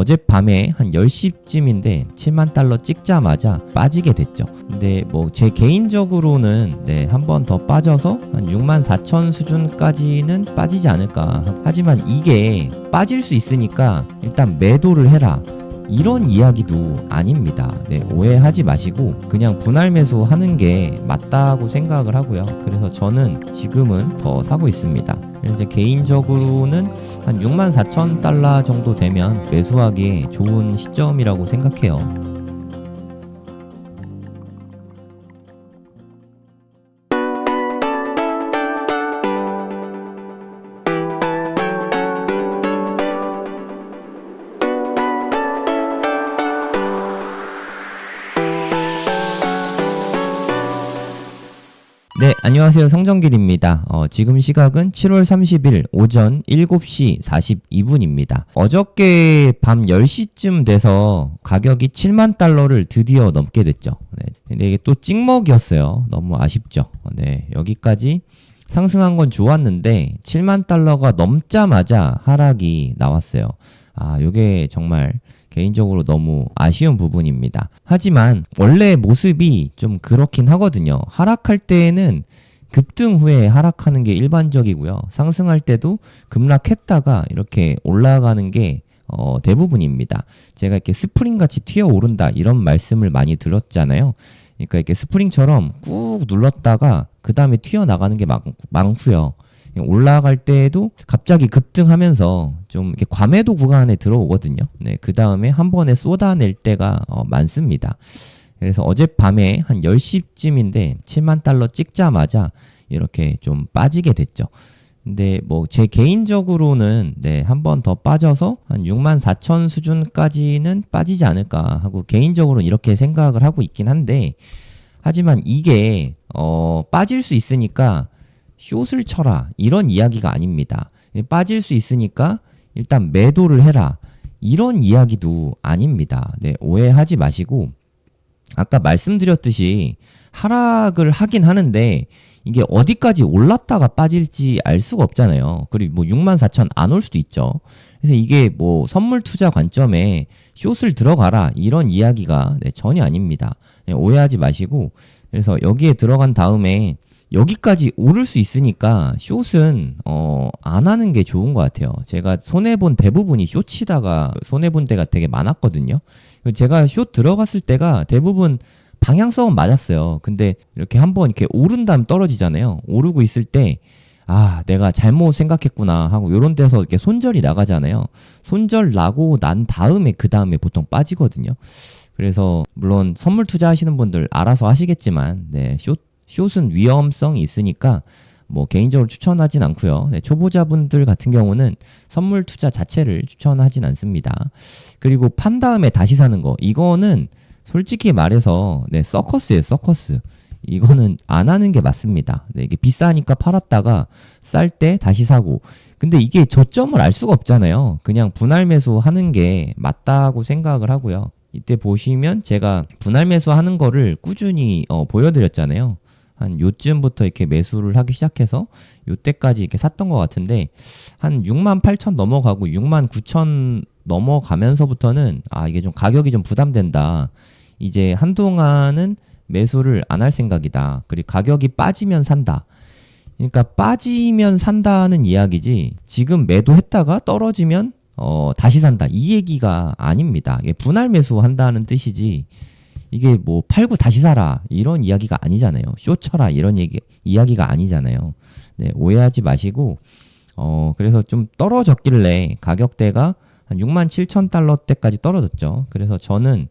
어젯밤에 한 10시쯤인데 7만 달러 찍자마자 빠지게 됐죠. 근데 뭐 제 개인적으로는 한 번 더 빠져서 한 6만 4천 수준까지는 빠지지 않을까. 하지만 이게 빠질 수 있으니까 일단 매도를 해라, 이런 이야기도 아닙니다. 오해하지 마시고 그냥 분할 매수 하는 게 맞다고 생각을 하고요. 그래서 저는 지금은 더 사고 있습니다. 그래서 개인적으로는 한 6만 4천 달러 정도 되면 매수하기에 좋은 시점이라고 생각해요. 네, 안녕하세요. 성정길입니다. 지금 시각은 7월 30일 오전 7시 42분입니다. 어저께 밤 10시쯤 돼서 가격이 7만 달러를 드디어 넘게 됐죠. 근데 이게 또 찍먹이었어요. 너무 아쉽죠. 여기까지 상승한 건 좋았는데 7만 달러가 넘자마자 하락이 나왔어요. 요게 정말 개인적으로 너무 아쉬운 부분입니다. 하지만 원래 모습이 좀 그렇긴 하거든요. 하락할 때에는 급등 후에 하락하는 게 일반적이고요. 상승할 때도 급락했다가 이렇게 올라가는 게 대부분입니다. 제가 이렇게 스프링 같이 튀어오른다 이런 말씀을 많이 들었잖아요. 그러니까 이렇게 스프링처럼 꾹 눌렀다가 그 다음에 튀어나가는 게 많고요. 올라갈 때에도 갑자기 급등하면서 좀 이렇게 과매도 구간에 들어오거든요. 그 다음에 한 번에 쏟아낼 때가 많습니다. 그래서 어젯밤에 한 10시쯤인데 7만 달러 찍자마자 이렇게 좀 빠지게 됐죠. 근데 뭐 제 개인적으로는 한 번 더 빠져서 한 6만 4천 수준까지는 빠지지 않을까 하고 개인적으로는 이렇게 생각을 하고 있긴 한데, 하지만 이게 빠질 수 있으니까 숏을 쳐라, 이런 이야기가 아닙니다. 빠질 수 있으니까 일단 매도를 해라, 이런 이야기도 아닙니다. 오해하지 마시고 아까 말씀드렸듯이 하락을 하긴 하는데 이게 어디까지 올랐다가 빠질지 알 수가 없잖아요. 그리고 뭐 6만 4천 안 올 수도 있죠. 그래서 이게 뭐 선물 투자 관점에 숏을 들어가라, 이런 이야기가 전혀 아닙니다. 오해하지 마시고, 그래서 여기에 들어간 다음에 여기까지 오를 수 있으니까 숏은 안 하는 게 좋은 것 같아요. 제가 손해본 대부분이 숏 치다가 손해본 때가 되게 많았거든요. 제가 숏 들어갔을 때가 대부분 방향성은 맞았어요. 근데 이렇게 한번 이렇게 오른 다음 떨어지잖아요. 오르고 있을 때 내가 잘못 생각했구나 하고 요런 데서 이렇게 손절이 나가잖아요. 손절 나고 난 다음에 그 다음에 보통 빠지거든요. 그래서 물론 선물 투자하시는 분들 알아서 하시겠지만 숏은 위험성이 있으니까 뭐 개인적으로 추천하진 않고요. 초보자분들 같은 경우는 선물 투자 자체를 추천하진 않습니다. 그리고 판 다음에 다시 사는 거, 이거는 솔직히 말해서 서커스예요, 서커스. 이거는 안 하는 게 맞습니다. 이게 비싸니까 팔았다가 쌀 때 다시 사고. 근데 이게 저점을 알 수가 없잖아요. 그냥 분할 매수 하는 게 맞다고 생각을 하고요. 이때 보시면 제가 분할 매수 하는 거를 꾸준히 보여드렸잖아요. 한 요쯤부터 이렇게 매수를 하기 시작해서 요때까지 이렇게 샀던 것 같은데, 한 6만 8천 넘어가고 6만 9천 넘어가면서부터는 이게 좀 가격이 좀 부담된다. 이제 한동안은 매수를 안 할 생각이다. 그리고 가격이 빠지면 산다. 그러니까 빠지면 산다는 이야기지, 지금 매도했다가 떨어지면 다시 산다, 이 얘기가 아닙니다. 이게 분할 매수 한다는 뜻이지, 이게 뭐 팔고 다시 사라 이런 이야기가 아니잖아요. 숏 쳐라 이런 이야기가 아니잖아요. 오해하지 마시고, 그래서 좀 떨어졌길래 가격대가 한 6만 7천 달러대까지 떨어졌죠. 그래서 저는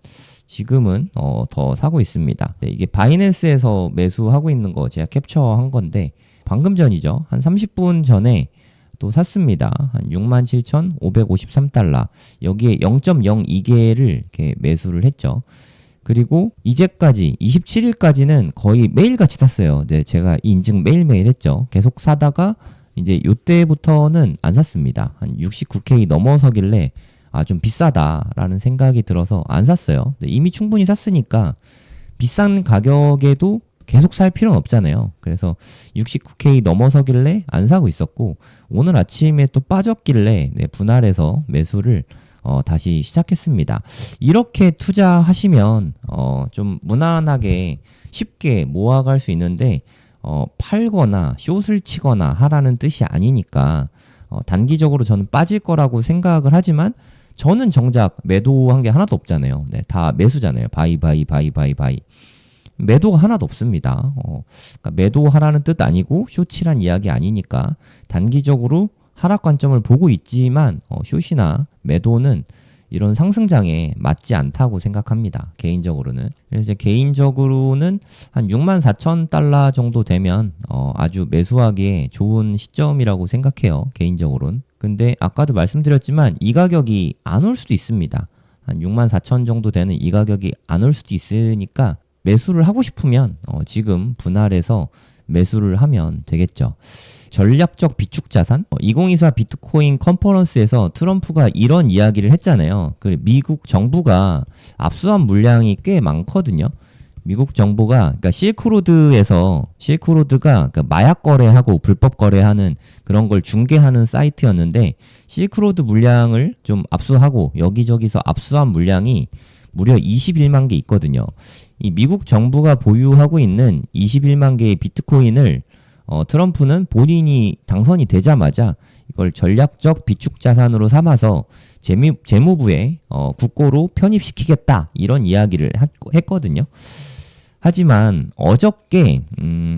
지금은 더 사고 있습니다. 이게 바이낸스에서 매수하고 있는 거 제가 캡처한 건데, 방금 전이죠. 한 30분 전에 또 샀습니다. 한 67,553달러. 여기에 0.02개를 이렇게 매수를 했죠. 그리고 이제까지 27일까지는 거의 매일같이 샀어요. 제가 인증 매일매일 했죠. 계속 사다가 이제 요때부터는 안 샀습니다. 한 69K 넘어서길래 좀 비싸다라는 생각이 들어서 안 샀어요. 이미 충분히 샀으니까 비싼 가격에도 계속 살 필요는 없잖아요. 그래서 69K 넘어서길래 안 사고 있었고, 오늘 아침에 또 빠졌길래 분할해서 매수를 다시 시작했습니다. 이렇게 투자하시면 좀 무난하게 쉽게 모아갈 수 있는데 팔거나 숏을 치거나 하라는 뜻이 아니니까 단기적으로 저는 빠질 거라고 생각을 하지만 저는 정작 매도한 게 하나도 없잖아요. 네, 다 매수잖아요. 바이. 매도가 하나도 없습니다. 그러니까 매도하라는 뜻 아니고 숏이란 이야기 아니니까 단기적으로 하락 관점을 보고 있지만 숏이나 매도는 이런 상승장에 맞지 않다고 생각합니다. 개인적으로는. 그래서 이제 개인적으로는 한 64,000달러 정도 되면 아주 매수하기에 좋은 시점이라고 생각해요. 개인적으로는. 근데 아까도 말씀드렸지만 이 가격이 안 올 수도 있습니다. 한 64,000 정도 되는 이 가격이 안 올 수도 있으니까 매수를 하고 싶으면 지금 분할해서 매수를 하면 되겠죠. 전략적 비축 자산? 2024 비트코인 컨퍼런스에서 트럼프가 이런 이야기를 했잖아요. 미국 정부가 압수한 물량이 꽤 많거든요. 미국 정부가 그러니까 실크로드가 그러니까 마약 거래하고 불법 거래하는 그런 걸 중개하는 사이트였는데 실크로드 물량을 좀 압수하고 여기저기서 압수한 물량이 무려 21만 개 있거든요. 이 미국 정부가 보유하고 있는 21만 개의 비트코인을 트럼프는 본인이 당선이 되자마자 이걸 전략적 비축 자산으로 삼아서 재무부에 국고로 편입시키겠다 이런 이야기를 했거든요. 하지만 어저께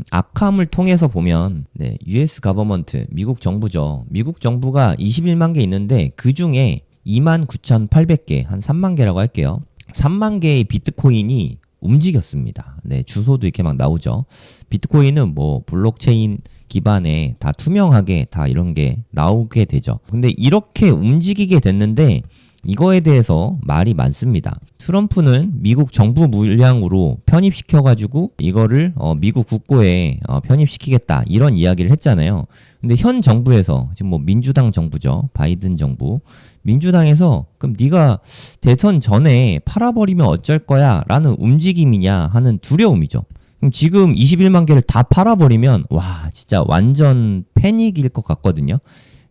아캄을 통해서 보면 US 가버먼트 미국 정부죠. 미국 정부가 21만 개 있는데 그 중에 29,800개 한 3만 개라고 할게요. 3만 개의 비트코인이 움직였습니다. 네, 주소도 이렇게 막 나오죠. 비트코인은 뭐 블록체인 기반에 다 투명하게 다 이런 게 나오게 되죠. 근데 이렇게 움직이게 됐는데 이거에 대해서 말이 많습니다. 트럼프는 미국 정부 물량으로 편입시켜가지고 이거를 미국 국고에 편입시키겠다 이런 이야기를 했잖아요. 근데 현 정부에서 지금 뭐 민주당 정부죠. 바이든 정부. 민주당에서 그럼 네가 대선 전에 팔아버리면 어쩔 거야 라는 움직임이냐 하는 두려움이죠. 그럼 지금 21만 개를 다 팔아버리면 와 진짜 완전 패닉일 것 같거든요.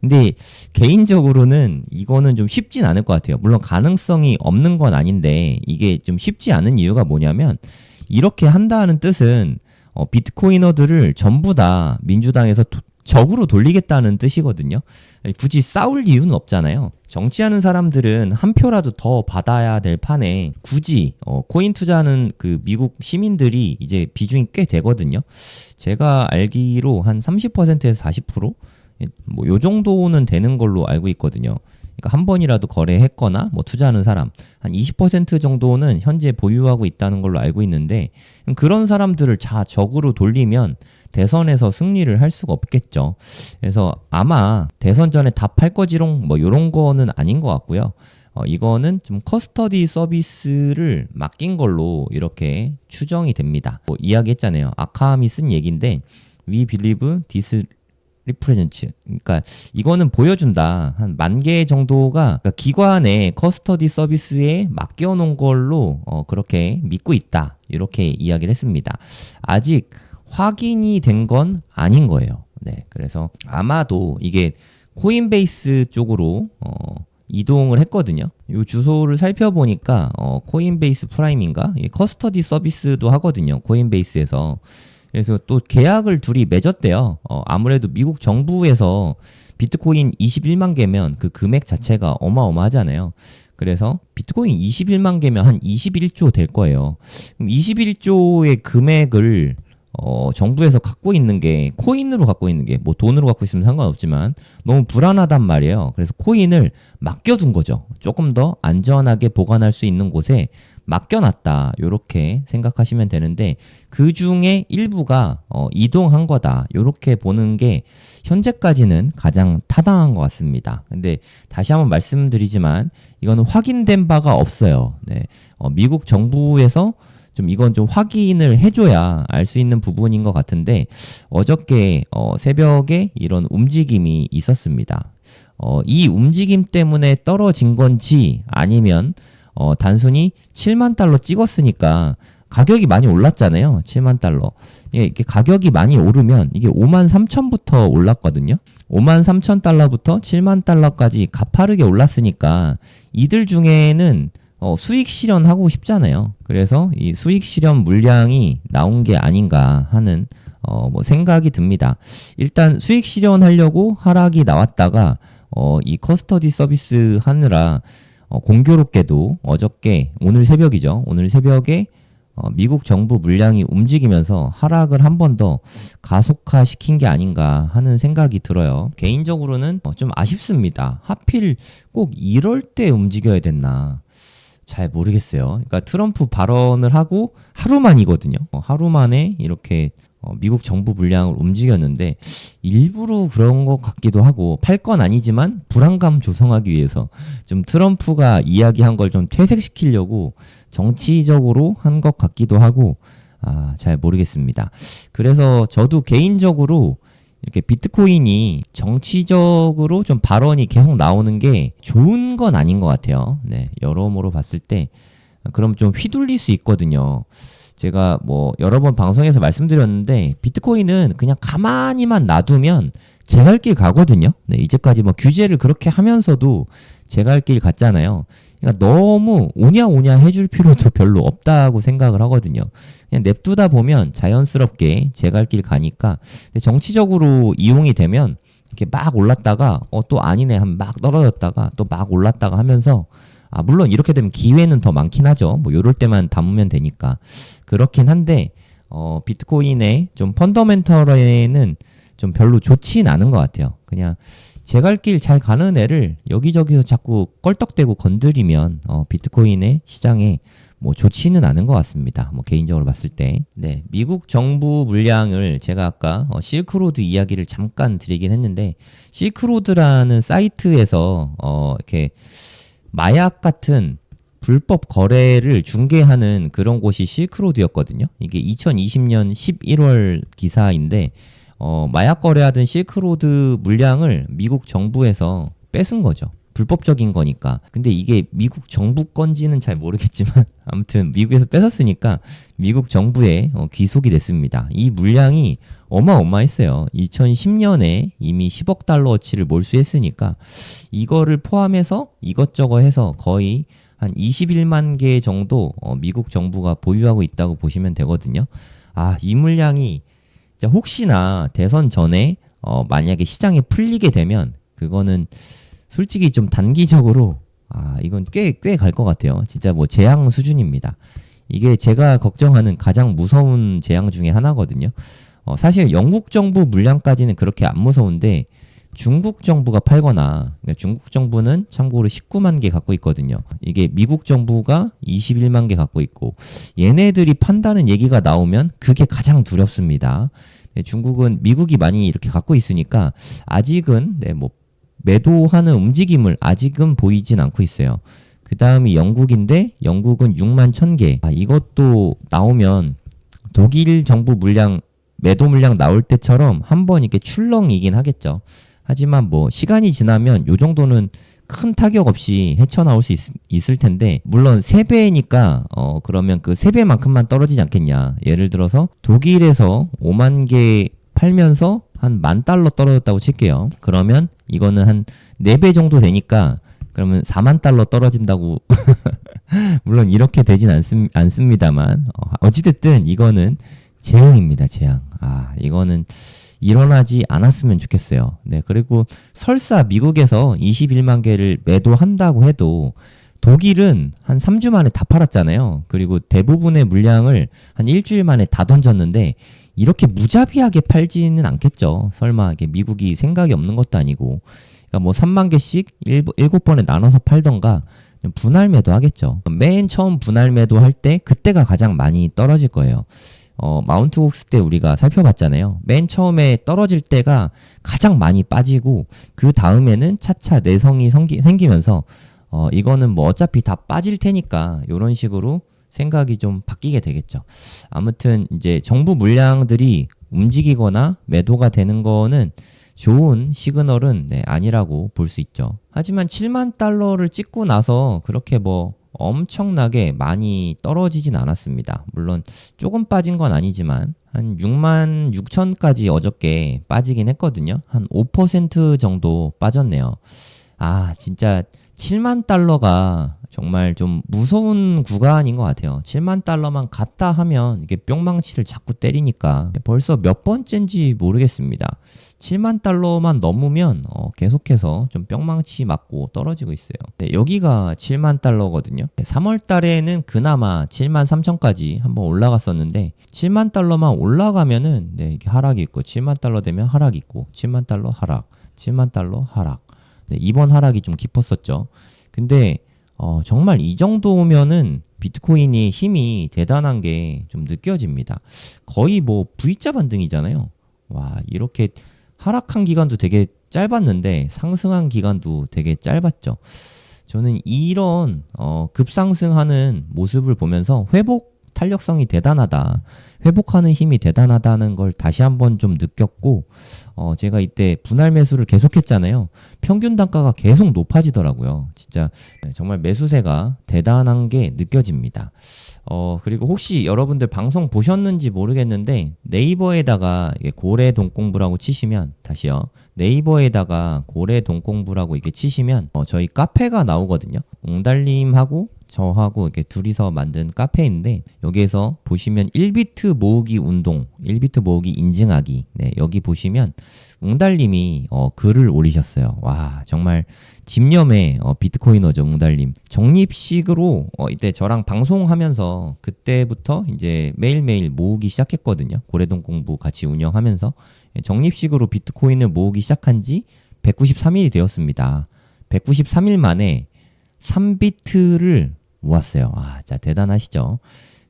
근데 개인적으로는 이거는 좀 쉽진 않을 것 같아요. 물론 가능성이 없는 건 아닌데 이게 좀 쉽지 않은 이유가 뭐냐면 이렇게 한다는 뜻은 비트코이너들을 전부 다 민주당에서 적으로 돌리겠다는 뜻이거든요. 굳이 싸울 이유는 없잖아요. 정치하는 사람들은 한 표라도 더 받아야 될 판에 굳이 코인 투자하는 그 미국 시민들이 이제 비중이 꽤 되거든요. 제가 알기로 한 30%에서 40%? 뭐 요 정도는 되는 걸로 알고 있거든요. 그러니까 한 번이라도 거래했거나 뭐 투자하는 사람 한 20% 정도는 현재 보유하고 있다는 걸로 알고 있는데 그런 사람들을 다 적으로 돌리면 대선에서 승리를 할 수가 없겠죠. 그래서 아마 대선 전에 다 팔 거지롱 뭐 요런 거는 아닌 것 같고요. 이거는 좀 커스터디 서비스를 맡긴 걸로 이렇게 추정이 됩니다. 뭐 이야기했잖아요. 아캄이 쓴 얘기인데 We believe this 리프레젠츠. 그러니까 이거는 보여준다. 한 10,000개 정도가 그러니까 기관의 커스터디 서비스에 맡겨놓은 걸로 그렇게 믿고 있다. 이렇게 이야기를 했습니다. 아직 확인이 된 건 아닌 거예요. 네, 그래서 아마도 이게 코인베이스 쪽으로 이동을 했거든요. 이 주소를 살펴보니까 코인베이스 프라임인가? 커스터디 서비스도 하거든요. 코인베이스에서. 그래서 또 계약을 둘이 맺었대요. 아무래도 미국 정부에서 비트코인 21만 개면 그 금액 자체가 어마어마하잖아요. 그래서 비트코인 21만 개면 한 21조 될 거예요. 그럼 21조의 금액을 정부에서 갖고 있는 게 코인으로 갖고 있는 게 뭐 돈으로 갖고 있으면 상관없지만 너무 불안하단 말이에요. 그래서 코인을 맡겨둔 거죠. 조금 더 안전하게 보관할 수 있는 곳에 맡겨놨다. 이렇게 생각하시면 되는데 그 중에 일부가 이동한 거다. 이렇게 보는 게 현재까지는 가장 타당한 것 같습니다. 근데 다시 한번 말씀드리지만 이거는 확인된 바가 없어요. 네. 미국 정부에서 이건 좀 확인을 해줘야 알 수 있는 부분인 것 같은데 어저께 새벽에 이런 움직임이 있었습니다. 이 움직임 때문에 떨어진 건지 아니면 단순히 7만 달러 찍었으니까 가격이 많이 올랐잖아요. 7만 달러. 예, 이게 가격이 많이 오르면 이게 5만 3천부터 올랐거든요. 5만 3천 달러부터 7만 달러까지 가파르게 올랐으니까 이들 중에는 수익 실현하고 싶잖아요. 그래서 이 수익 실현 물량이 나온 게 아닌가 하는 뭐 생각이 듭니다. 일단 수익 실현하려고 하락이 나왔다가 이 커스터디 서비스 하느라 공교롭게도 어저께 오늘 새벽이죠. 오늘 새벽에 미국 정부 물량이 움직이면서 하락을 한 번 더 가속화시킨 게 아닌가 하는 생각이 들어요. 개인적으로는 좀 아쉽습니다. 하필 꼭 이럴 때 움직여야 됐나 잘 모르겠어요. 그러니까 트럼프 발언을 하고 하루 만이거든요. 하루 만에 이렇게 미국 정부 물량을 움직였는데 일부러 그런 것 같기도 하고 팔 건 아니지만 불안감 조성하기 위해서 좀 트럼프가 이야기한 걸 좀 퇴색시키려고 정치적으로 한 것 같기도 하고 잘 모르겠습니다. 그래서 저도 개인적으로 이렇게 비트코인이 정치적으로 좀 발언이 계속 나오는 게 좋은 건 아닌 것 같아요. 네, 여러모로 봤을 때 그럼 좀 휘둘릴 수 있거든요. 제가 뭐 여러 번 방송에서 말씀드렸는데 비트코인은 그냥 가만히만 놔두면 제 갈 길 가거든요. 네, 이제까지 뭐 규제를 그렇게 하면서도 제 갈 길 갔잖아요. 그러니까 너무 오냐오냐 해줄 필요도 별로 없다고 생각을 하거든요. 그냥 냅두다 보면 자연스럽게 제 갈 길 가니까 정치적으로 이용이 되면 이렇게 막 올랐다가 또 아니네 하면 막 떨어졌다가 또 막 올랐다가 하면서 물론 이렇게 되면 기회는 더 많긴 하죠. 뭐 요럴 때만 담으면 되니까. 그렇긴 한데 비트코인의 좀 펀더멘털에는 좀 별로 좋진 않은 것 같아요. 그냥 제 갈 길 잘 가는 애를 여기저기서 자꾸 껄떡대고 건드리면 비트코인의 시장에 뭐 좋지는 않은 것 같습니다. 뭐 개인적으로 봤을 때. 네, 미국 정부 물량을 제가 아까 실크로드 이야기를 잠깐 드리긴 했는데 실크로드라는 사이트에서 이렇게 마약 같은 불법 거래를 중개하는 그런 곳이 실크로드였거든요. 이게 2020년 11월 기사인데 마약 거래하던 실크로드 물량을 미국 정부에서 뺏은 거죠. 불법적인 거니까. 근데 이게 미국 정부 건지는 잘 모르겠지만 아무튼 미국에서 뺏었으니까 미국 정부에 귀속이 됐습니다. 이 물량이 어마어마했어요. 2010년에 이미 10억 달러어치를 몰수했으니까 이거를 포함해서 이것저것 해서 거의 한 21만 개 정도 미국 정부가 보유하고 있다고 보시면 되거든요. 이 물량이 혹시나 대선 전에 만약에 시장에 풀리게 되면 그거는 솔직히 좀 단기적으로 이건 꽤 갈 것 같아요. 진짜 뭐 재앙 수준입니다. 이게 제가 걱정하는 가장 무서운 재앙 중에 하나거든요. 사실 영국 정부 물량까지는 그렇게 안 무서운데 중국 정부가 팔거나 중국 정부는 참고로 19만 개 갖고 있거든요. 이게 미국 정부가 21만 개 갖고 있고 얘네들이 판다는 얘기가 나오면 그게 가장 두렵습니다. 중국은 미국이 많이 이렇게 갖고 있으니까 아직은 뭐 매도하는 움직임을 아직은 보이진 않고 있어요. 그 다음이 영국인데 영국은 6만 1,000개. 이것도 나오면 독일 정부 물량 매도 물량 나올 때처럼 한번 이렇게 출렁이긴 하겠죠. 하지만 뭐 시간이 지나면 요 정도는 큰 타격 없이 헤쳐나올 수 있을 텐데 물론 3배니까 그러면 그 3배만큼만 떨어지지 않겠냐. 예를 들어서 독일에서 5만 개 팔면서 한 $10,000 떨어졌다고 칠게요. 그러면 이거는 한 4배 정도 되니까 그러면 4만 달러 떨어진다고 물론 이렇게 되진 않습니다만 어찌됐든 이거는 재앙입니다. 재앙. 이거는 일어나지 않았으면 좋겠어요. 네, 그리고 설사 미국에서 21만 개를 매도한다고 해도 독일은 한 3주 만에 다 팔았잖아요. 그리고 대부분의 물량을 한 일주일 만에 다 던졌는데 이렇게 무자비하게 팔지는 않겠죠. 설마 이게 미국이 생각이 없는 것도 아니고. 그러니까 뭐 3만 개씩 7번에 나눠서 팔던가 분할 매도 하겠죠. 맨 처음 분할 매도 할 때 그때가 가장 많이 떨어질 거예요. 마운트 옥스 때 우리가 살펴봤잖아요. 맨 처음에 떨어질 때가 가장 많이 빠지고 그 다음에는 차차 내성이 생기면서 이거는 뭐 어차피 다 빠질 테니까 이런 식으로 생각이 좀 바뀌게 되겠죠. 아무튼 이제 정부 물량들이 움직이거나 매도가 되는 거는 좋은 시그널은 아니라고 볼 수 있죠. 하지만 7만 달러를 찍고 나서 그렇게 뭐 엄청나게 많이 떨어지진 않았습니다. 물론 조금 빠진 건 아니지만 한 6만 6천까지 어저께 빠지긴 했거든요. 한 5% 정도 빠졌네요. 아, 진짜 7만 달러가 정말 좀 무서운 구간인 것 같아요. 7만 달러만 갔다 하면 이게 뿅망치를 자꾸 때리니까 벌써 몇 번째인지 모르겠습니다. 7만 달러만 넘으면 계속해서 좀 뿅망치 맞고 떨어지고 있어요. 네, 여기가 7만 달러거든요. 3월 달에는 그나마 7만 3천까지 한번 올라갔었는데 7만 달러만 올라가면은 네, 이게 하락이 있고 7만 달러 되면 하락이 있고 7만 달러 하락, 7만 달러 하락. 네, 이번 하락이 좀 깊었었죠. 근데 정말 이 정도면은 비트코인이 힘이 대단한 게 좀 느껴집니다. 거의 뭐 V자 반등이잖아요. 와, 이렇게 하락한 기간도 되게 짧았는데 상승한 기간도 되게 짧았죠. 저는 이런 급상승하는 모습을 보면서 회복 탄력성이 대단하다. 회복하는 힘이 대단하다는 걸 다시 한번 좀 느꼈고 제가 이때 분할 매수를 계속했잖아요. 평균 단가가 계속 높아지더라고요. 진짜 정말 매수세가 대단한 게 느껴집니다. 그리고 혹시 여러분들 방송 보셨는지 모르겠는데 네이버에다가 고래 돈공부라고 치시면 다시요. 네이버에다가 고래 돈공부라고 이렇게 치시면 저희 카페가 나오거든요. 옹달님하고 저하고 이렇게 둘이서 만든 카페인데 여기에서 보시면 1비트 모으기 운동, 1비트 모으기 인증하기. 네, 여기 보시면 웅달님이 글을 올리셨어요. 와, 정말 집념의 비트코이너죠, 웅달님. 적립식으로 이때 저랑 방송하면서 그때부터 이제 매일매일 모으기 시작했거든요. 고래동 공부 같이 운영하면서 적립식으로 비트코인을 모으기 시작한 지 193일이 되었습니다. 193일 만에 3비트를 모았어요. 아, 진짜 대단하시죠?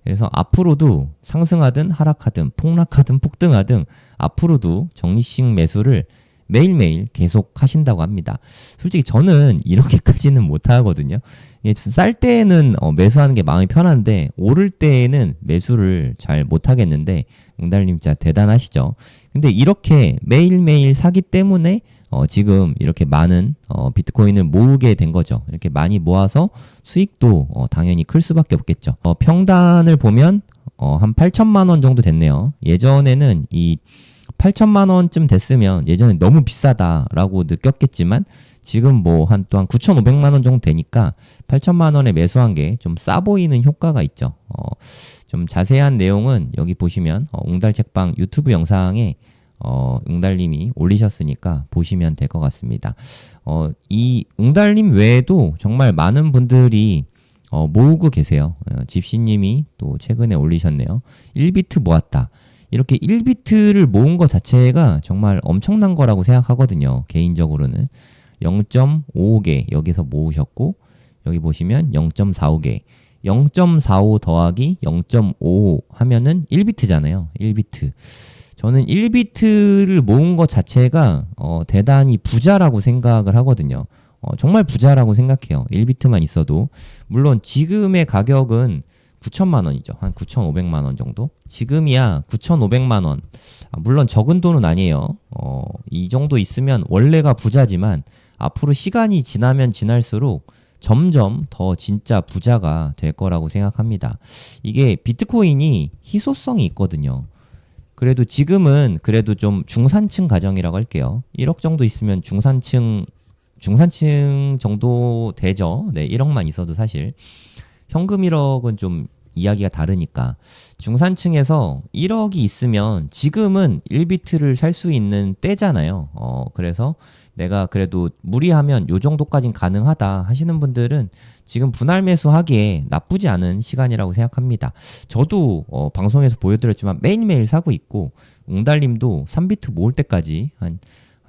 그래서 앞으로도 상승하든 하락하든 폭락하든 폭등하든 앞으로도 적립식 매수를 매일매일 계속 하신다고 합니다. 솔직히 저는 이렇게까지는 못하거든요. 쌀 때에는 매수하는 게 마음이 편한데 오를 때에는 매수를 잘 못하겠는데 웅달님 진짜 대단하시죠. 근데 이렇게 매일매일 사기 때문에 지금 이렇게 많은 비트코인을 모으게 된 거죠. 이렇게 많이 모아서 수익도 당연히 클 수밖에 없겠죠. 평단을 보면 한 8천만 원 정도 됐네요. 예전에는 이 8천만 원쯤 됐으면 예전에 너무 비싸다라고 느꼈겠지만 지금 뭐 한 또한 9,500만 원 정도 되니까 8천만 원에 매수한 게 좀 싸 보이는 효과가 있죠. 좀 자세한 내용은 여기 보시면 웅달 책방 유튜브 영상에 웅달님이 올리셨으니까 보시면 될 것 같습니다. 이 웅달님 외에도 정말 많은 분들이 모으고 계세요. 집시님이 또 최근에 올리셨네요. 1비트 모았다. 이렇게 1비트를 모은 것 자체가 정말 엄청난 거라고 생각하거든요. 개인적으로는 0.55개 여기서 모으셨고 여기 보시면 0.45개 0.45 더하기 0.55 하면은 1비트잖아요. 1비트. 저는 1비트를 모은 것 자체가 대단히 부자라고 생각을 하거든요. 정말 부자라고 생각해요. 1비트만 있어도. 물론 지금의 가격은 9천만 원이죠. 한 9,500만 원 정도. 지금이야 9,500만 원. 물론 적은 돈은 아니에요. 이 정도 있으면 원래가 부자지만 앞으로 시간이 지나면 지날수록 점점 더 진짜 부자가 될 거라고 생각합니다. 이게 비트코인이 희소성이 있거든요. 그래도 지금은 그래도 좀 중산층 가정이라고 할게요. 1억 정도 있으면 중산층 정도 되죠. 네, 1억만 있어도 사실. 현금 1억은 좀 이야기가 다르니까. 중산층에서 1억이 있으면 지금은 1비트를 살 수 있는 때잖아요. 그래서 내가 그래도 무리하면 요 정도까진 가능하다 하시는 분들은 지금 분할 매수하기에 나쁘지 않은 시간이라고 생각합니다. 저도 방송에서 보여드렸지만 매일매일 사고 있고 웅달님도 3비트 모을 때까지 한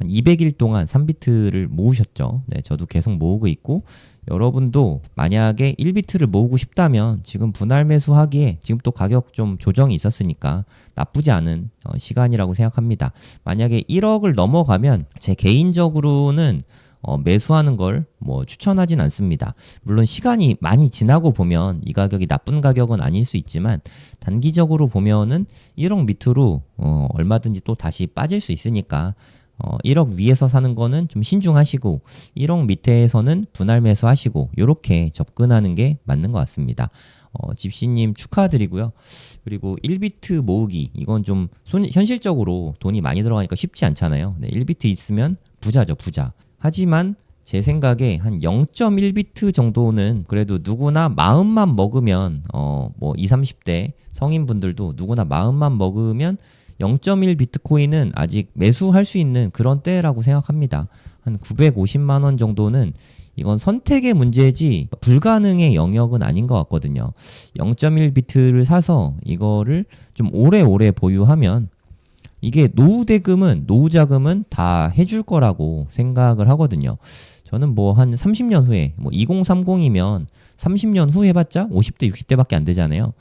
200일 동안 3비트를 모으셨죠. 네, 저도 계속 모으고 있고 여러분도 만약에 1비트를 모으고 싶다면 지금 분할 매수하기에 지금 또 가격 좀 조정이 있었으니까 나쁘지 않은 시간이라고 생각합니다. 만약에 1억을 넘어가면 제 개인적으로는 매수하는 걸 뭐 추천하진 않습니다. 물론 시간이 많이 지나고 보면 이 가격이 나쁜 가격은 아닐 수 있지만 단기적으로 보면은 1억 밑으로 얼마든지 또 다시 빠질 수 있으니까 1억 위에서 사는 거는 좀 신중하시고 1억 밑에서는 분할 매수하시고 이렇게 접근하는 게 맞는 것 같습니다. 집시님 축하드리고요. 그리고 1비트 모으기 이건 좀 현실적으로 돈이 많이 들어가니까 쉽지 않잖아요. 네, 1비트 있으면 부자죠, 부자. 하지만 제 생각에 한 0.1비트 정도는 그래도 누구나 마음만 먹으면 뭐 20, 30대 성인분들도 누구나 마음만 먹으면 0.1 비트코인은 아직 매수할 수 있는 그런 때라고 생각합니다. 한 950만 원 정도는 이건 선택의 문제지 불가능의 영역은 아닌 것 같거든요. 0.1 비트를 사서 이거를 좀 오래오래 보유하면 이게 노후 대금은 노후 자금은 다 해줄 거라고 생각을 하거든요. 저는 뭐 한 30년 후에 뭐 2030이면 30년 후 해봤자 50대 60대밖에 안 되잖아요.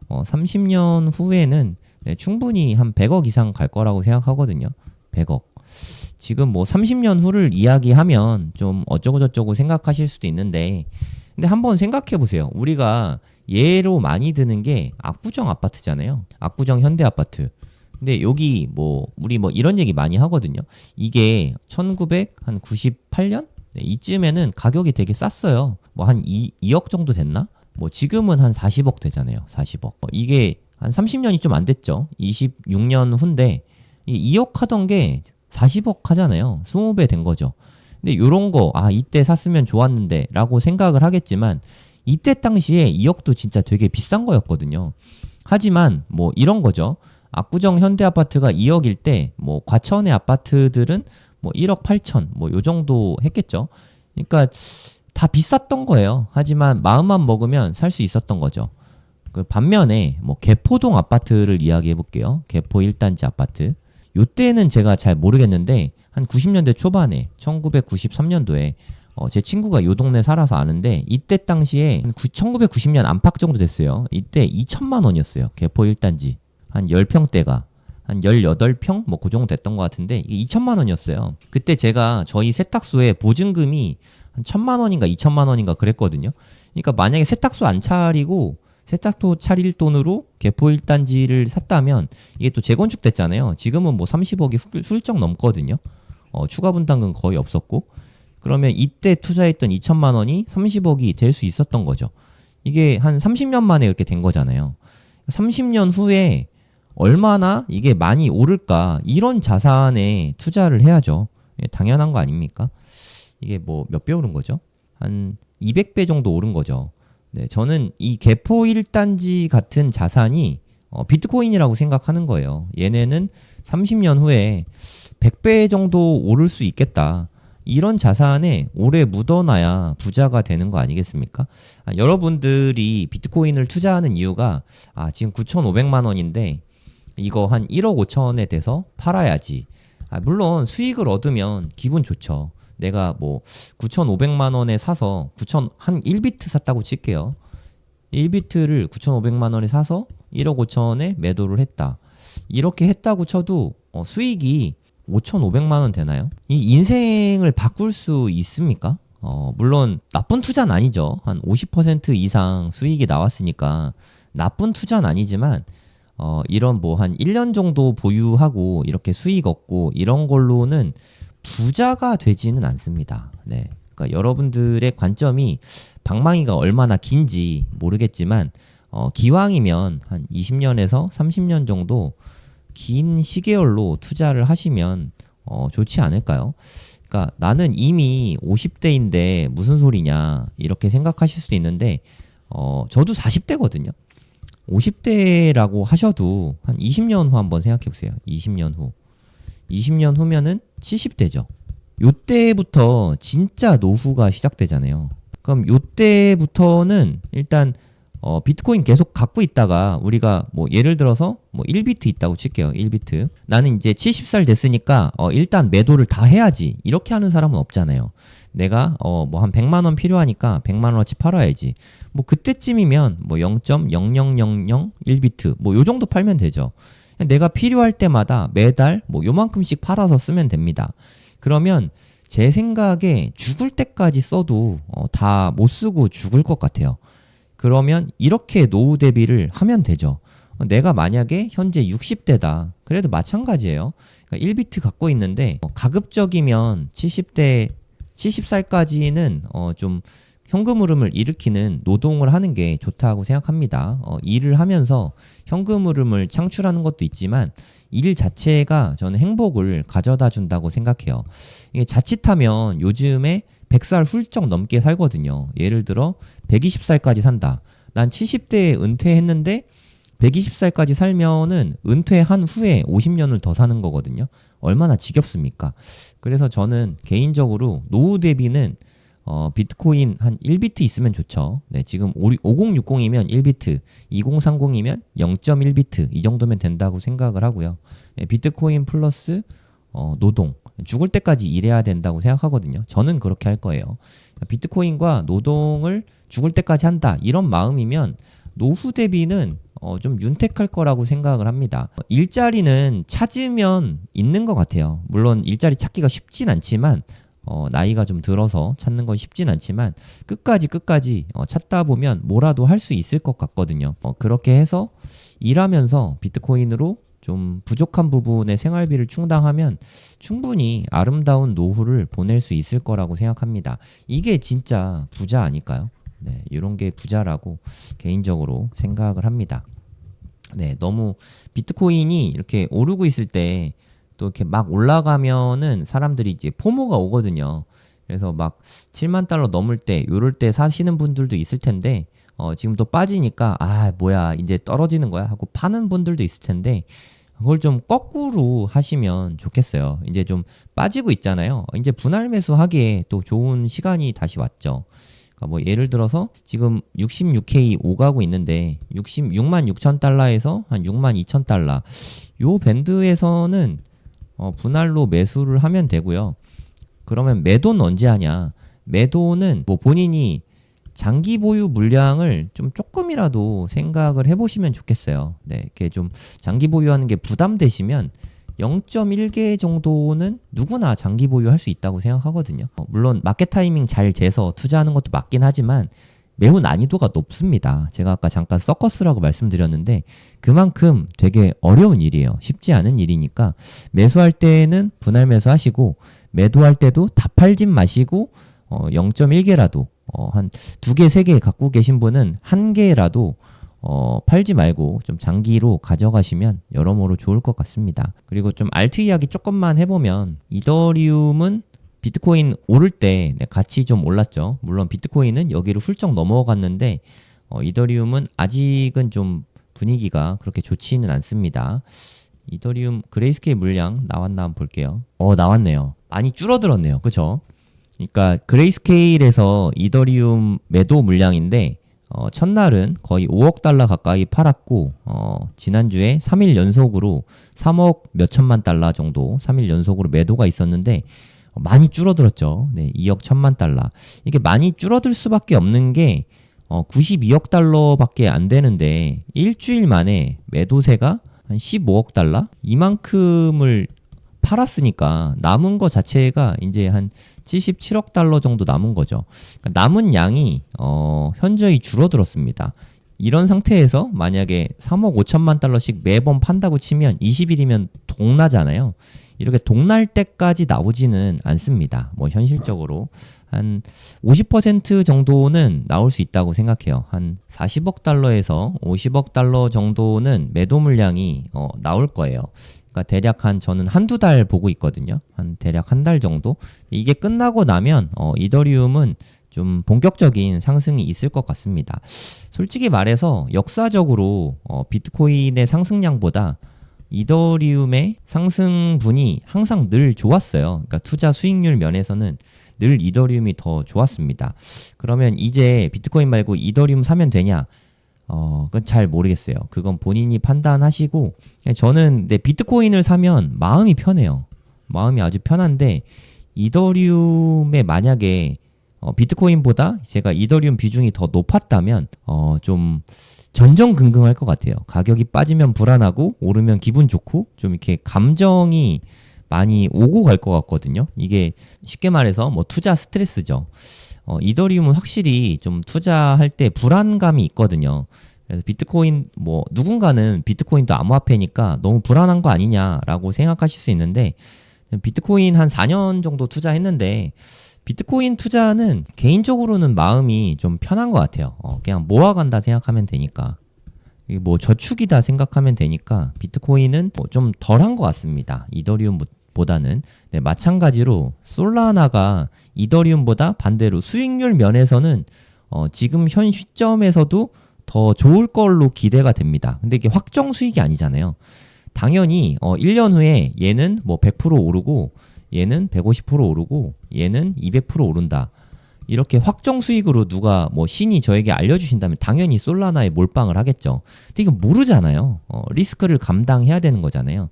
30년 후에는 네, 충분히 한 100억 이상 갈 거라고 생각하거든요. 100억. 지금 뭐 30년 후를 이야기하면 좀 어쩌고저쩌고 생각하실 수도 있는데 근데 한번 생각해 보세요. 우리가 예로 많이 드는 게 압구정 아파트잖아요. 압구정 현대 아파트. 근데 여기 뭐 우리 뭐 이런 얘기 많이 하거든요. 이게 1998년? 네, 이쯤에는 가격이 되게 쌌어요. 뭐 한 2억 정도 됐나? 뭐 지금은 한 40억 되잖아요. 40억. 이게 한 30년이 좀 안 됐죠. 26년 후인데 이 2억 하던 게 40억 하잖아요. 20배 된 거죠. 근데 요런 거 이때 샀으면 좋았는데 라고 생각을 하겠지만 이때 당시에 2억도 진짜 되게 비싼 거였거든요. 하지만 뭐 이런 거죠. 압구정 현대 아파트가 2억일 때 뭐 과천의 아파트들은 뭐 1억 8천 뭐 요 정도 했겠죠. 그러니까 다 비쌌던 거예요. 하지만 마음만 먹으면 살 수 있었던 거죠. 그 반면에 뭐 개포동 아파트를 이야기해 볼게요. 개포 1단지 아파트. 요때는 제가 잘 모르겠는데 한 90년대 초반에 1993년도에 제 친구가 요 동네 살아서 아는데 이때 당시에 1990년 안팎 정도 됐어요. 이때 2천만 원이었어요. 개포 1단지. 한 10평대가 한 18평 뭐 그 정도 됐던 것 같은데 이게 2천만 원이었어요. 그때 제가 저희 세탁소에 보증금이 한 1,000만 원인가 2천만 원인가 그랬거든요. 그러니까 만약에 세탁소 안 차리고 세탁소 차릴 돈으로 개포 1단지를 샀다면 이게 또 재건축 됐잖아요. 지금은 뭐 30억이 훌쩍 넘거든요. 추가 분담금 거의 없었고 그러면 이때 투자했던 2천만 원이 30억이 될 수 있었던 거죠. 이게 한 30년 만에 이렇게 된 거잖아요. 30년 후에 얼마나 이게 많이 오를까 이런 자산에 투자를 해야죠. 당연한 거 아닙니까? 이게 뭐 몇 배 오른 거죠? 한 200배 정도 오른 거죠. 네, 저는 이 개포 1단지 같은 자산이 비트코인이라고 생각하는 거예요. 얘네는 30년 후에 100배 정도 오를 수 있겠다. 이런 자산에 오래 묻어놔야 부자가 되는 거 아니겠습니까? 여러분들이 비트코인을 투자하는 이유가 지금 9,500만 원인데 이거 한 1억 5천에 돼서 팔아야지. 물론 수익을 얻으면 기분 좋죠. 내가 뭐 9,500만 원에 사서 한 1비트 샀다고 칠게요. 1비트를 9,500만 원에 사서 1억 5천에 매도를 했다. 이렇게 했다고 쳐도 수익이 5,500만 원 되나요? 이 인생을 바꿀 수 있습니까? 물론 나쁜 투자는 아니죠. 한 50% 이상 수익이 나왔으니까 나쁜 투자는 아니지만 이런 뭐 한 1년 정도 보유하고 이렇게 수익 얻고 이런 걸로는 부자가 되지는 않습니다. 네. 그러니까 여러분들의 관점이 방망이가 얼마나 긴지 모르겠지만 기왕이면 한 20년에서 30년 정도 긴 시계열로 투자를 하시면 좋지 않을까요? 그러니까 나는 이미 50대인데 무슨 소리냐 이렇게 생각하실 수도 있는데 저도 40대거든요. 50대라고 하셔도 한 20년 후 한번 생각해 보세요. 20년 후. 20년 후면은 70대죠. 요때부터 진짜 노후가 시작되잖아요. 그럼 요때부터는 일단 비트코인 계속 갖고 있다가 우리가 뭐 예를 들어서 뭐 1비트 있다고 칠게요. 1비트. 나는 이제 70살 됐으니까 일단 매도를 다 해야지. 이렇게 하는 사람은 없잖아요. 내가 뭐 한 100만 원 필요하니까 100만 원어치 팔아야지. 뭐 그때쯤이면 뭐 0.00001비트 뭐 요 정도 팔면 되죠. 내가 필요할 때마다 매달 뭐 요만큼씩 팔아서 쓰면 됩니다. 그러면 제 생각에 죽을 때까지 써도 다 못 쓰고 죽을 것 같아요. 그러면 이렇게 노후 대비를 하면 되죠. 내가 만약에 현재 60대다. 그래도 마찬가지예요. 그러니까 1비트 갖고 있는데 가급적이면 70살까지는 좀 현금 흐름을 일으키는 노동을 하는 게 좋다고 생각합니다. 일을 하면서 현금 흐름을 창출하는 것도 있지만 일 자체가 저는 행복을 가져다 준다고 생각해요. 이게 자칫하면 요즘에 100살 훌쩍 넘게 살거든요. 예를 들어 120살까지 산다. 난 70대에 은퇴했는데 120살까지 살면은 은퇴한 후에 50년을 더 사는 거거든요. 얼마나 지겹습니까? 그래서 저는 개인적으로 노후 대비는 비트코인 한 1비트 있으면 좋죠. 네, 지금 5060이면 1비트, 2030이면 0.1비트 이 정도면 된다고 생각을 하고요. 네, 비트코인 플러스 노동, 죽을 때까지 일해야 된다고 생각하거든요. 저는 그렇게 할 거예요. 비트코인과 노동을 죽을 때까지 한다 이런 마음이면 노후 대비는 좀 윤택할 거라고 생각을 합니다. 일자리는 찾으면 있는 것 같아요. 물론 일자리 찾기가 쉽진 않지만 나이가 좀 들어서 찾는 건 쉽진 않지만 끝까지 찾다 보면 뭐라도 할 수 있을 것 같거든요. 그렇게 해서 일하면서 비트코인으로 좀 부족한 부분의 생활비를 충당하면 충분히 아름다운 노후를 보낼 수 있을 거라고 생각합니다. 이게 진짜 부자 아닐까요? 네, 이런 게 부자라고 개인적으로 생각을 합니다. 네, 너무 비트코인이 이렇게 오르고 있을 때 또 이렇게 막 올라가면은 사람들이 이제 포모가 오거든요. 그래서 막 7만 달러 넘을 때, 요럴 때 사시는 분들도 있을 텐데, 지금 또 빠지니까, 뭐야, 이제 떨어지는 거야? 하고 파는 분들도 있을 텐데, 그걸 좀 거꾸로 하시면 좋겠어요. 이제 좀 빠지고 있잖아요. 이제 분할 매수하기에 또 좋은 시간이 다시 왔죠. 그러니까 뭐 예를 들어서 지금 66K 오가고 있는데 66만 6천 달러에서 한 6만 2천 달러 요 밴드에서는 분할로 매수를 하면 되고요. 그러면 매도는 언제 하냐? 매도는 뭐 본인이 장기 보유 물량을 좀 조금이라도 생각을 해보시면 좋겠어요. 네, 이렇게 좀 장기 보유하는 게 부담되시면 0.1개 정도는 누구나 장기 보유할 수 있다고 생각하거든요. 물론 마켓 타이밍 잘 재서 투자하는 것도 맞긴 하지만 매우 난이도가 높습니다. 제가 아까 잠깐 서커스라고 말씀드렸는데 그만큼 되게 어려운 일이에요. 쉽지 않은 일이니까 매수할 때는 분할 매수하시고 매도할 때도 다 팔진 마시고 0.1개라도 한 2개, 3개 갖고 계신 분은 1개라도 팔지 말고 좀 장기로 가져가시면 여러모로 좋을 것 같습니다. 그리고 좀 알트 이야기 조금만 해보면 이더리움은 비트코인 오를 때 같이 좀 올랐죠. 물론 비트코인은 여기를 훌쩍 넘어갔는데 이더리움은 아직은 좀 분위기가 그렇게 좋지는 않습니다. 이더리움 그레이스케일 물량 나왔나 한번 볼게요. 나왔네요. 많이 줄어들었네요. 그쵸? 그러니까 그레이스케일에서 이더리움 매도 물량인데 첫날은 거의 5억 달러 가까이 팔았고 지난주에 3일 연속으로 3억 몇천만 달러 정도 3일 연속으로 매도가 있었는데 많이 줄어들었죠. 네, 2억 천만 달러. 이게 많이 줄어들 수밖에 없는 게 92억 달러밖에 안 되는데 일주일 만에 매도세가 한 15억 달러? 이만큼을 팔았으니까 남은 거 자체가 이제 한 77억 달러 정도 남은 거죠. 그러니까 남은 양이 현저히 줄어들었습니다. 이런 상태에서 만약에 3억 5천만 달러씩 매번 판다고 치면 20일이면 동나잖아요. 이렇게 동날 때까지 나오지는 않습니다. 뭐 현실적으로 한 50% 정도는 나올 수 있다고 생각해요. 한 40억 달러에서 50억 달러 정도는 매도 물량이 나올 거예요. 그러니까 대략 저는 한두 달 보고 있거든요. 한 대략 한 달 정도. 이게 끝나고 나면 이더리움은 좀 본격적인 상승이 있을 것 같습니다. 솔직히 말해서 역사적으로 비트코인의 상승량보다 이더리움의 상승분이 항상 늘 좋았어요. 그러니까 투자 수익률 면에서는 늘 이더리움이 더 좋았습니다. 그러면 이제 비트코인 말고 이더리움 사면 되냐? 그건 잘 모르겠어요. 그건 본인이 판단하시고 저는 비트코인을 사면 마음이 편해요. 마음이 아주 편한데 이더리움에 만약에 비트코인보다 제가 이더리움 비중이 더 높았다면 좀 전전긍긍할 것 같아요. 가격이 빠지면 불안하고 오르면 기분 좋고 좀 이렇게 감정이 많이 오고 갈 것 같거든요. 이게 쉽게 말해서 뭐 투자 스트레스죠. 이더리움은 확실히 좀 투자할 때 불안감이 있거든요. 그래서 비트코인 뭐 누군가는 비트코인도 암호화폐니까 너무 불안한 거 아니냐라고 생각하실 수 있는데 비트코인 한 4년 정도 투자했는데 비트코인 투자는 개인적으로는 마음이 좀 편한 것 같아요. 그냥 모아간다 생각하면 되니까. 뭐 저축이다 생각하면 되니까 비트코인은 뭐좀 덜한 것 같습니다. 이더리움보다는. 네, 마찬가지로 솔라나가 이더리움보다 반대로 수익률 면에서는 지금 현 시점에서도 더 좋을 걸로 기대가 됩니다. 근데 이게 확정 수익이 아니잖아요. 당연히 1년 후에 얘는 뭐 100% 오르고 얘는 150% 오르고 얘는 200% 오른다. 이렇게 확정 수익으로 누가 뭐 신이 저에게 알려주신다면 당연히 솔라나에 몰빵을 하겠죠. 근데 이건 모르잖아요. 리스크를 감당해야 되는 거잖아요.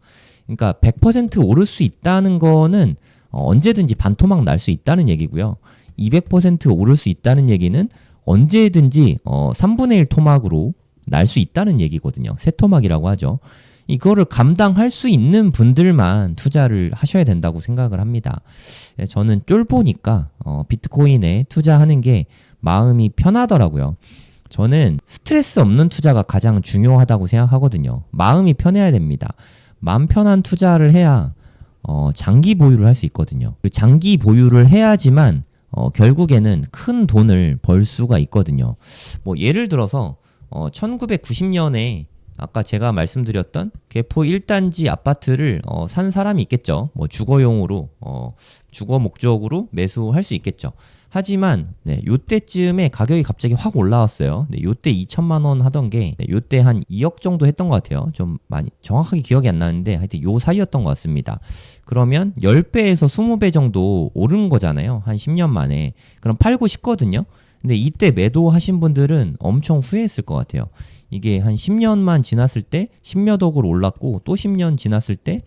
그러니까 100% 오를 수 있다는 거는 언제든지 반토막 날 수 있다는 얘기고요. 200% 오를 수 있다는 얘기는 언제든지 3분의 1 토막으로 날 수 있다는 얘기거든요. 세토막이라고 하죠. 이거를 감당할 수 있는 분들만 투자를 하셔야 된다고 생각을 합니다. 저는 쫄보니까 비트코인에 투자하는 게 마음이 편하더라고요. 저는 스트레스 없는 투자가 가장 중요하다고 생각하거든요. 마음이 편해야 됩니다. 마음 편한 투자를 해야 장기 보유를 할 수 있거든요. 장기 보유를 해야지만 결국에는 큰 돈을 벌 수가 있거든요. 뭐 예를 들어서 1990년에 아까 제가 말씀드렸던 개포 1단지 아파트를 산 사람이 있겠죠. 뭐 주거용으로 주거 목적으로 매수할 수 있겠죠. 하지만 네, 요때쯤에 가격이 갑자기 확 올라왔어요. 네, 요때 2천만 원 하던 게 네, 요때 한 2억 정도 했던 것 같아요. 좀 많이 정확하게 기억이 안 나는데 하여튼 요 사이였던 것 같습니다. 그러면 10배에서 20배 정도 오른 거잖아요. 한 10년 만에. 그럼 팔고 싶거든요. 근데 이때 매도하신 분들은 엄청 후회했을 것 같아요. 이게 한 10년만 지났을 때 10몇 억으로 올랐고 또 10년 지났을 때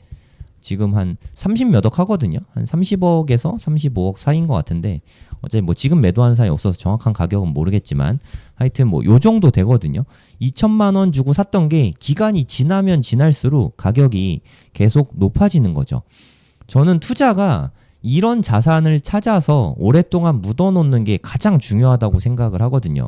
지금 한 30몇 억 하거든요. 한 30억에서 35억 사이인 것 같은데 어차피 뭐 지금 매도하는 사람이 없어서 정확한 가격은 모르겠지만 하여튼 뭐 요 정도 되거든요. 2천만 원 주고 샀던 게 기간이 지나면 지날수록 가격이 계속 높아지는 거죠. 저는 투자가 이런 자산을 찾아서 오랫동안 묻어놓는 게 가장 중요하다고 생각을 하거든요.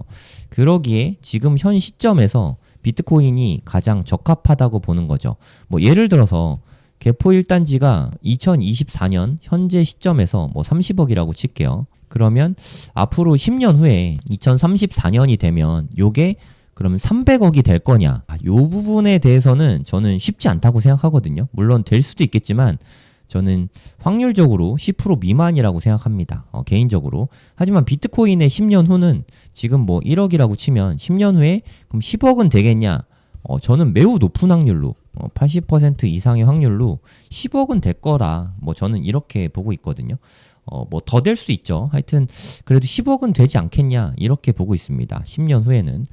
그러기에 지금 현 시점에서 비트코인이 가장 적합하다고 보는 거죠. 뭐 예를 들어서 개포 1단지가 2024년 현재 시점에서 뭐 30억이라고 칠게요. 그러면 앞으로 10년 후에 2034년이 되면 요게 그러면 300억이 될 거냐? 요 부분에 대해서는 저는 쉽지 않다고 생각하거든요. 물론 될 수도 있겠지만 저는 확률적으로 10% 미만이라고 생각합니다. 개인적으로. 하지만 비트코인의 10년 후는 지금 뭐 1억이라고 치면 10년 후에 그럼 10억은 되겠냐? 저는 매우 높은 확률로 80% 이상의 확률로 10억은 될 거라 뭐 저는 이렇게 보고 있거든요. 뭐 더 될 수 있죠. 하여튼 그래도 10억은 되지 않겠냐 이렇게 보고 있습니다. 10년 후에는.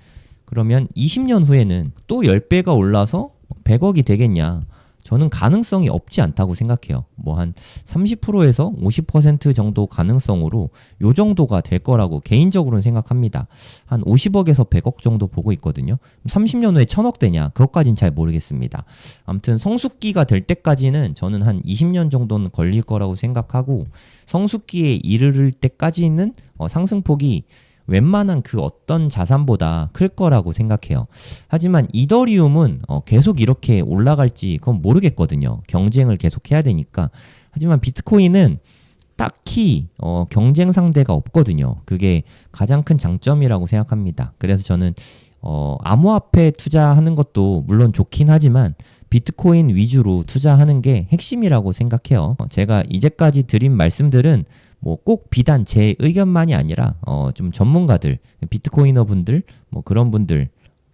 그러면 20년 후에는 또 10배가 올라서 100억이 되겠냐? 저는 가능성이 없지 않다고 생각해요. 뭐 한 30%에서 50% 정도 가능성으로 요 정도가 될 거라고 개인적으로는 생각합니다. 한 50억에서 100억 정도 보고 있거든요. 30년 후에 1000억 되냐? 그것까진 잘 모르겠습니다. 아무튼 성숙기가 될 때까지는 저는 한 20년 정도는 걸릴 거라고 생각하고 성숙기에 이르를 때까지는 상승폭이 웬만한 그 어떤 자산보다 클 거라고 생각해요. 하지만 이더리움은 계속 이렇게 올라갈지 그건 모르겠거든요. 경쟁을 계속 해야 되니까. 하지만 비트코인은 딱히 경쟁 상대가 없거든요. 그게 가장 큰 장점이라고 생각합니다. 그래서 저는 암호화폐 투자하는 것도 물론 좋긴 하지만 비트코인 위주로 투자하는 게 핵심이라고 생각해요. 제가 이제까지 드린 말씀들은 뭐 꼭 비단 제 의견만이 아니라 좀 전문가들, 비트코이너 분들, 뭐 그런 분들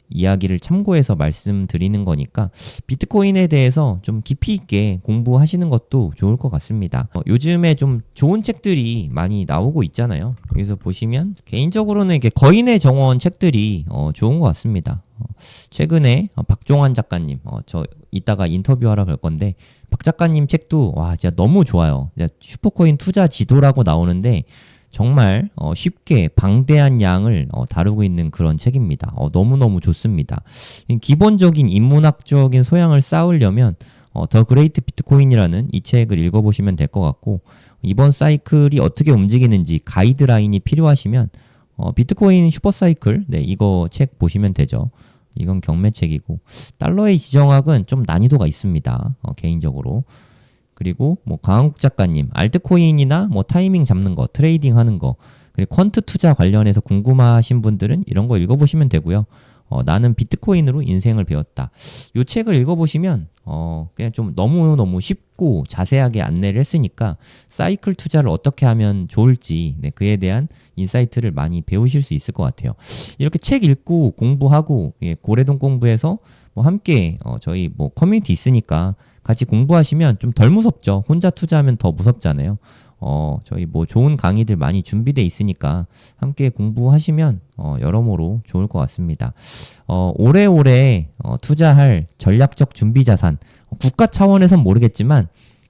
이야기를 참고해서 말씀드리는 거니까 비트코인에 대해서 좀 깊이 있게 공부하시는 것도 좋을 것 같습니다. 요즘에 좀 좋은 책들이 많이 나오고 있잖아요. 여기서 보시면 개인적으로는 이게 거인의 정원 책들이 좋은 것 같습니다. 최근에 박종환 작가님, 저 이따가 인터뷰하러 갈 건데 박 작가님 책도 와 진짜 너무 좋아요. 슈퍼코인 투자 지도라고 나오는데 정말 쉽게 방대한 양을 다루고 있는 그런 책입니다. 너무너무 좋습니다. 기본적인 인문학적인 소양을 쌓으려면 더 그레이트 비트코인이라는 이 책을 읽어보시면 될 것 같고 이번 사이클이 어떻게 움직이는지 가이드라인이 필요하시면 비트코인 슈퍼사이클 이거 책 보시면 되죠. 이건 경매책이고, 달러의 지정학은 좀 난이도가 있습니다. 개인적으로. 그리고 뭐 강한국 작가님, 알트코인이나 뭐 타이밍 잡는 거, 트레이딩 하는 거, 그리고 퀀트 투자 관련해서 궁금하신 분들은 이런 거 읽어보시면 되고요. 나는 비트코인으로 인생을 배웠다. 이 책을 읽어보시면 그냥 좀 너무너무 쉽고 자세하게 안내를 했으니까 사이클 투자를 어떻게 하면 좋을지, 네, 그에 대한 인사이트를 많이 배우실 수 있을 것 같아요. 이렇게 책 읽고 공부하고, 예, 고래동 공부해서 뭐 함께 저희 뭐 커뮤니티 있으니까 같이 공부하시면 좀 덜 무섭죠. 혼자 투자하면 더 무섭잖아요. 저희 뭐 좋은 강의들 많이 준비돼 있으니까 함께 공부하시면 여러모로 좋을 것 같습니다. 오래오래 투자할 전략적 준비 자산, 국가 차원에선 모르겠지만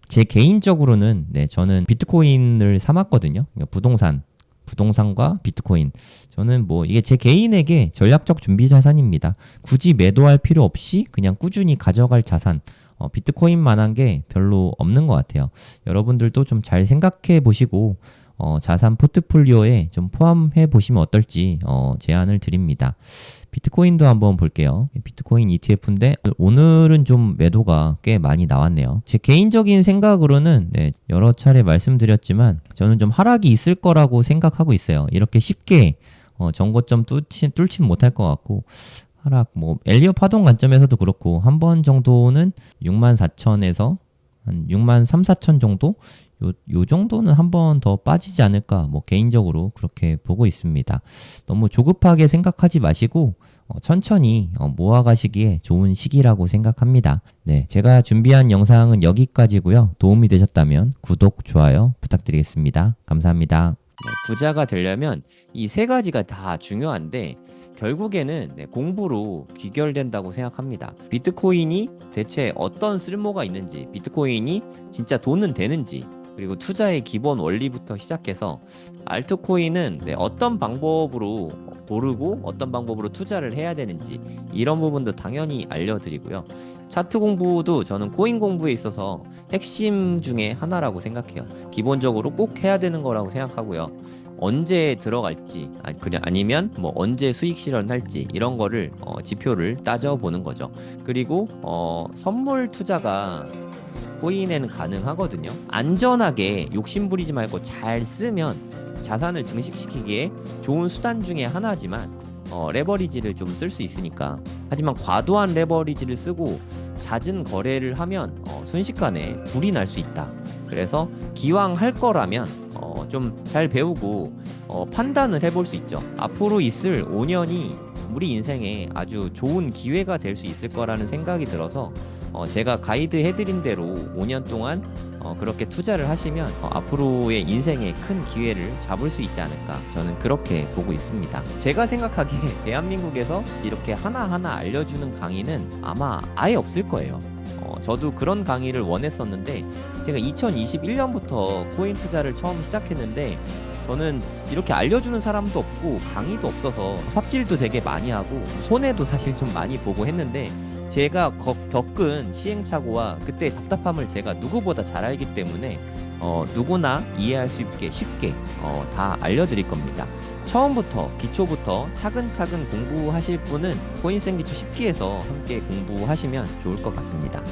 제 개인적으로는, 네, 저는 비트코인을 삼았거든요. 그러니까 부동산과 비트코인. 저는 뭐 이게 제 개인에게 전략적 준비 자산입니다. 굳이 매도할 필요 없이 그냥 꾸준히 가져갈 자산. 비트코인만한 게 별로 없는 것 같아요. 여러분들도 좀 잘 생각해 보시고 자산 포트폴리오에 좀 포함해 보시면 어떨지 제안을 드립니다. 비트코인도 한번 볼게요. 비트코인 ETF인데 오늘은 좀 매도가 꽤 많이 나왔네요. 제 개인적인 생각으로는, 네, 여러 차례 말씀드렸지만 저는 좀 하락이 있을 거라고 생각하고 있어요. 이렇게 쉽게 전고점 뚫지는 못할 것 같고, 하락, 뭐 엘리어 파동 관점에서도 그렇고 한 번 정도는 64,000에서 한 63,4,000 정도, 요 정도는 한 번 더 빠지지 않을까, 뭐 개인적으로 그렇게 보고 있습니다. 너무 조급하게 생각하지 마시고 천천히 모아가시기에 좋은 시기라고 생각합니다. 네, 제가 준비한 영상은 여기까지고요. 도움이 되셨다면 구독, 좋아요 부탁드리겠습니다. 감사합니다. 네, 부자가 되려면 이 세 가지가 다 중요한데 결국에는, 네, 공부로 귀결된다고 생각합니다. 비트코인이 대체 어떤 쓸모가 있는지, 비트코인이 진짜 돈은 되는지, 그리고 투자의 기본 원리부터 시작해서 알트코인은, 네, 어떤 방법으로 고르고 어떤 방법으로 투자를 해야 되는지, 이런 부분도 당연히 알려드리고요. 차트 공부도 저는 코인 공부에 있어서 핵심 중에 하나라고 생각해요. 기본적으로 꼭 해야 되는 거라고 생각하고요. 언제 들어갈지, 아니면 뭐 언제 수익 실현할지, 이런 거를 지표를 따져보는 거죠. 그리고 선물 투자가 코인에는 가능하거든요. 안전하게 욕심부리지 말고 잘 쓰면 자산을 증식시키기에 좋은 수단 중에 하나지만 레버리지를 좀 쓸 수 있으니까. 하지만 과도한 레버리지를 쓰고 잦은 거래를 하면 순식간에 불이 날 수 있다. 그래서 기왕 할 거라면 좀 잘 배우고 판단을 해볼 수 있죠. 앞으로 있을 5년이 우리 인생에 아주 좋은 기회가 될 수 있을 거라는 생각이 들어서 제가 가이드 해드린 대로 5년 동안 그렇게 투자를 하시면 앞으로의 인생에 큰 기회를 잡을 수 있지 않을까, 저는 그렇게 보고 있습니다. 제가 생각하기에 대한민국에서 이렇게 하나하나 알려주는 강의는 아마 아예 없을 거예요. 저도 그런 강의를 원했었는데 제가 2021년부터 코인 투자를 처음 시작했는데 저는 이렇게 알려주는 사람도 없고 강의도 없어서 삽질도 되게 많이 하고 손해도 사실 좀 많이 보고 했는데, 제가 겪은 시행착오와 그때 답답함을 제가 누구보다 잘 알기 때문에 누구나 이해할 수 있게 쉽게 다 알려드릴 겁니다. 처음부터 기초부터 차근차근 공부하실 분은 코인생기초 10기에서 함께 공부하시면 좋을 것 같습니다.